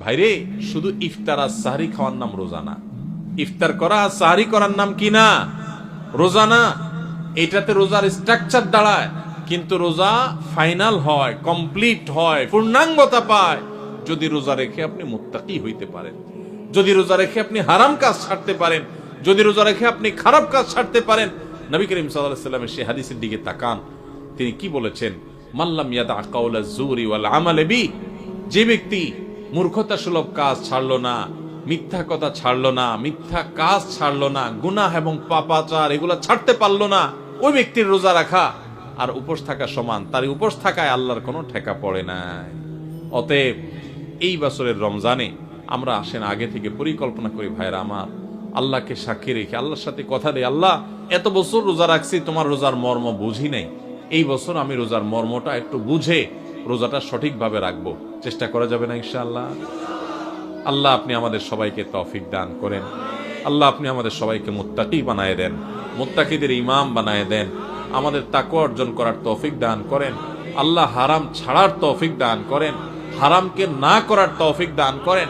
ভাইরে, শুধু ইফতার আর সাহরি খাওয়ার নাম রোজা না। ইফতার করা আর সাহরি করার নাম কি না? রোজা না। এটাতে রোজার স্ট্রাকচার দাঁড়ায়, কিন্তু রোজা ফাইনাল হয়, কমপ্লিট হয়, পূর্ণাঙ্গতা পায় যদি রোজা রেখে আপনি মুত্তাকি হইতে পারেন, যদি রোজা রেখে আপনি হারাম কাজ ছাড়তে পারেন, যদি রোজা রেখে আপনি খারাপ কাজ ছাড়তে পারেন। নবী করিম সাল্লাল্লাহু আলাইহি ওয়াসাল্লামের সেই হাদিসের দিকে তাকান, তিনি কি বলেছেন? মাল্লাম ইয়াদা কাওলা যুরি ওয়াল আমাল বি, যে ব্যক্তি মূর্খতা সুলভ কাজ ছাড়লো না, মিথ্যা কথা ছাড়লো না, মিথ্যা কাজ ছাড়লো না, গুনাহ এবং পাপাচার এগুলা ছাড়তে পারলো না, ওই ব্যক্তির রোজা রাখা আর উপোস থাকা সমান। তার উপোস থাকায় আল্লাহর কোনো ঠেকা পড়ে নাই। অতএব এই বছরের রমজানে আমরা আসেন আগে থেকে পরিকল্পনা করি, ভাইরা আমার, আল্লাহকে সাক্ষী রেখে আল্লাহর সাথে কথা দেই, আল্লাহ এত বছর রোজা রাখছি, তোমার রোজার মর্ম বুঝি নাই, এই বছর আমি রোজার মর্মটা একটু বুঝে রোজাটা সঠিকভাবে রাখবো। চেষ্টা করা যাবে না ইনশাআল্লাহ? আল্লাহ আপনি আমাদের সবাইকে তৌফিক দান করেন। আল্লাহ আপনি আমাদের সবাইকে মুত্তাকি বানায় দেন, মুত্তাকিদের ইমাম বানায় দেন, আমাদের তাকওয়া অর্জন করার তৌফিক দান করেন। আল্লাহ হারাম ছাড়ার তৌফিক দান করেন, হারামকে না করার তৌফিক দান করেন।